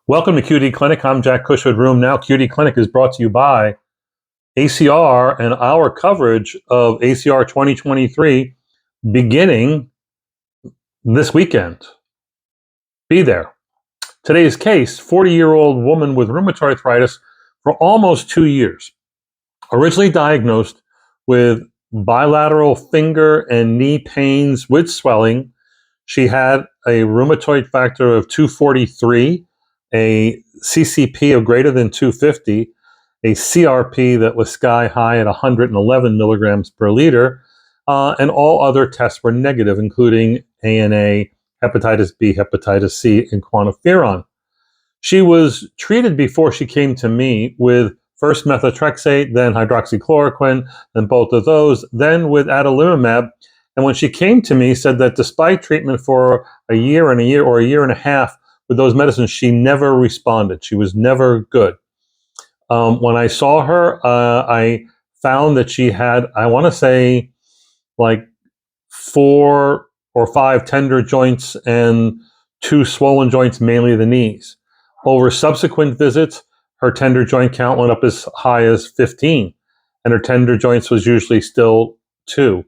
Welcome to QD Clinic. I'm Jack Cushwood. Room Now. QD Clinic is brought to you by ACR and our coverage of ACR 2023 beginning this weekend. Be there. Today's case, 40-year-old woman with rheumatoid arthritis for almost 2 years. Originally diagnosed with bilateral finger and knee pains with swelling. She had a rheumatoid factor of 243, a CCP of greater than 250, a CRP that was sky high at 111 milligrams per liter, and all other tests were negative, including ANA, hepatitis B, hepatitis C, and quantiferon. She was treated before she came to me with first methotrexate, then hydroxychloroquine, then both of those, then with adalimumab. And when she came to me, said that despite treatment for a year or a year and a half with those medicines, she never responded. She was never good. When I saw her, I found that she had, I want to say, like 4 or 5 tender joints and 2 swollen joints, mainly the knees. Over subsequent visits, her tender joint count went up as high as 15, and her tender joints was usually still 2.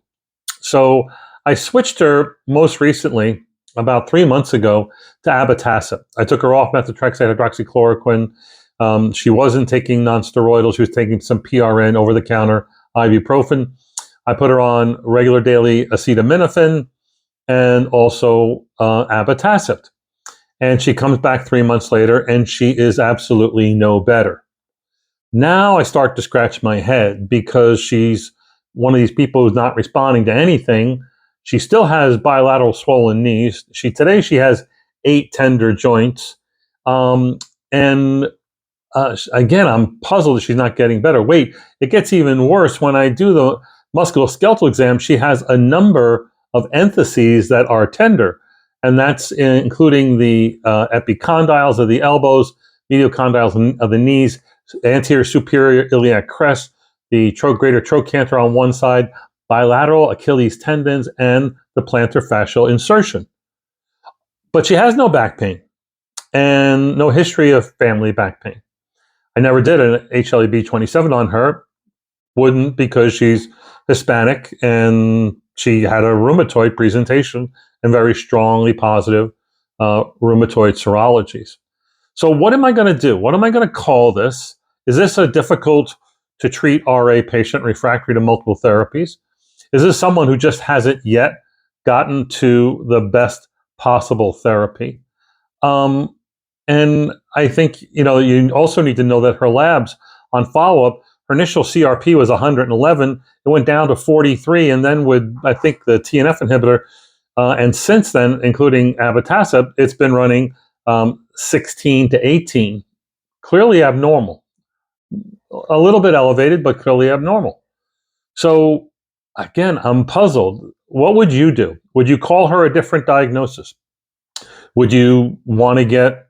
So I switched her most recently, about 3 months ago, to abatacept. I took her off methotrexate, hydroxychloroquine. She wasn't taking nonsteroidal. She was taking some PRN, over-the-counter ibuprofen. I put her on regular daily acetaminophen and also abatacept. And she comes back 3 months later, and she is absolutely no better. Now I start to scratch my head because she's one of these people who's not responding to anything. She still has bilateral swollen knees. Today she has 8 tender joints. Again, I'm puzzled that she's not getting better. Wait, it gets even worse. When I do the musculoskeletal exam, she has a number of entheses that are tender. And that's including the epicondyles of the elbows, medial condyles of the knees, anterior superior iliac crest, the greater trochanter on one side, bilateral Achilles tendons, and the plantar fascial insertion. But she has no back pain and no history of family back pain. I never did an HLA-B27 on her. Wouldn't, because she's Hispanic and she had a rheumatoid presentation and very strongly positive rheumatoid serologies. So what am I going to do? What am I going to call this? Is this a difficult to treat RA patient refractory to multiple therapies? Is this someone who just hasn't yet gotten to the best possible therapy? And I think, you also need to know that her labs on follow-up, her initial CRP was 111. It went down to 43. And then with, I think, the TNF inhibitor, and since then, including abatacept, it's been running 16 to 18. Clearly abnormal. A little bit elevated, but clearly abnormal. So again, I'm puzzled. What would you do? Would you call her a different diagnosis? Would you want to get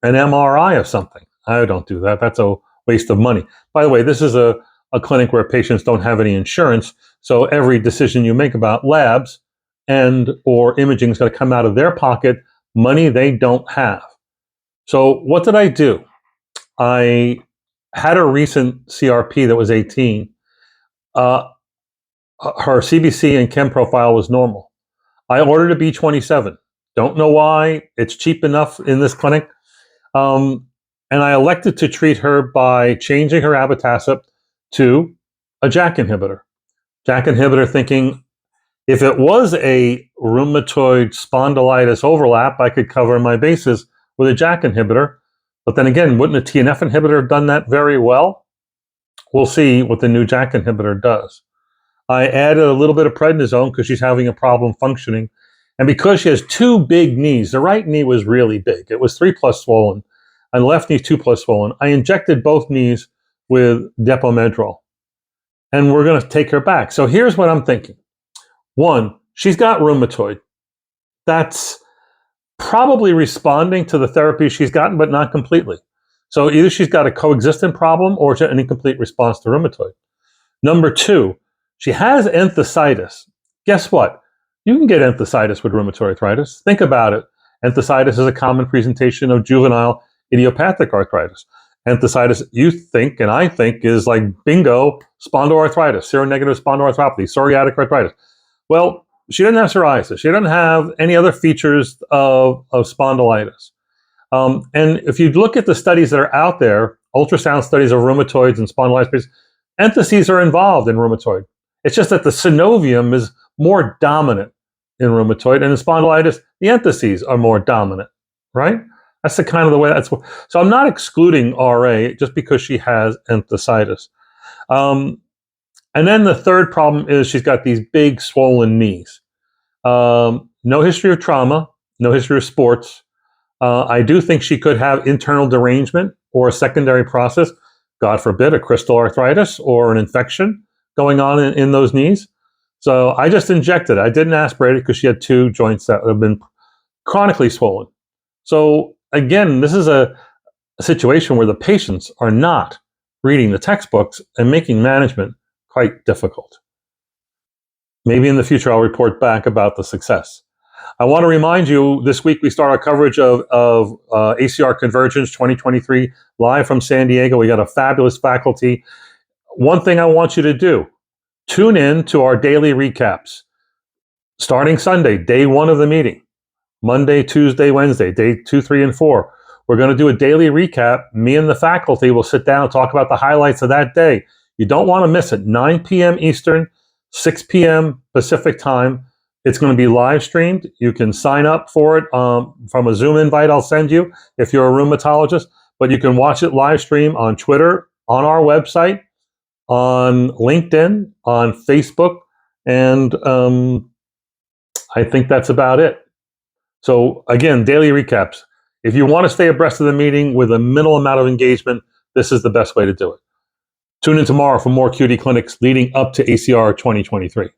an MRI of something? I don't do that. That's a waste of money. By the way, this is a clinic where patients don't have any insurance, so every decision you make about labs and or imaging is going to come out of their pocket, money they don't have. So what did I do? I had a recent CRP that was 18. Her CBC and chem profile was normal. I ordered a B27. Don't know why. It's cheap enough in this clinic. And I elected to treat her by changing her abatacept to a JAK inhibitor. JAK inhibitor, thinking if it was a rheumatoid spondylitis overlap, I could cover my bases with a JAK inhibitor. But then again, wouldn't a TNF inhibitor have done that very well? We'll see what the new JAK inhibitor does. I added a little bit of prednisone because she's having a problem functioning. And because she has 2 big knees, the right knee was really big. It was 3+ swollen, and the left knee 2+ swollen. I injected both knees with Depomedrol. And we're going to take her back. So here's what I'm thinking. 1, she's got rheumatoid. That's probably responding to the therapy she's gotten, but not completely. So either she's got a coexistent problem or an incomplete response to rheumatoid. Number 2, she has enthesitis. Guess what? You can get enthesitis with rheumatoid arthritis. Think about it. Enthesitis is a common presentation of juvenile idiopathic arthritis. Enthesitis, you think, and I think, is like bingo, spondyloarthritis, seronegative spondyloarthropathy, psoriatic arthritis. Well, she doesn't have psoriasis. She doesn't have any other features of spondylitis. And if you look at the studies that are out there, ultrasound studies of rheumatoids and spondylitis, entheses are involved in rheumatoid. It's just that the synovium is more dominant in rheumatoid, and in spondylitis, the entheses are more dominant, right? That's the kind of the way that's. So I'm not excluding RA just because she has enthesitis. And then the third problem is she's got these big swollen knees. No history of trauma, no history of sports. I do think she could have internal derangement or a secondary process, God forbid, a crystal arthritis or an infection going on in those knees. So I just injected it. I didn't aspirate it because she had two joints that have been chronically swollen. So again, this is a situation where the patients are not reading the textbooks and making management quite difficult. Maybe in the future I'll report back about the success. I want to remind you, this week we start our coverage of ACR Convergence 2023 live from San Diego. We got a fabulous faculty. One thing I want you to do, tune in to our daily recaps. Starting Sunday, day one of the meeting. Monday, Tuesday, Wednesday, day 2, 3, and 4. We're going to do a daily recap. Me and the faculty will sit down and talk about the highlights of that day. You don't want to miss it. 9 p.m. Eastern, 6 p.m. Pacific time. It's going to be live streamed. You can sign up for it from a Zoom invite I'll send you if you're a rheumatologist. But you can watch it live stream on Twitter, on our website, on LinkedIn, on Facebook, and I think that's about it. So again, daily recaps. If you want to stay abreast of the meeting with a minimal amount of engagement, this is the best way to do it. Tune in tomorrow for more QD clinics leading up to ACR 2023.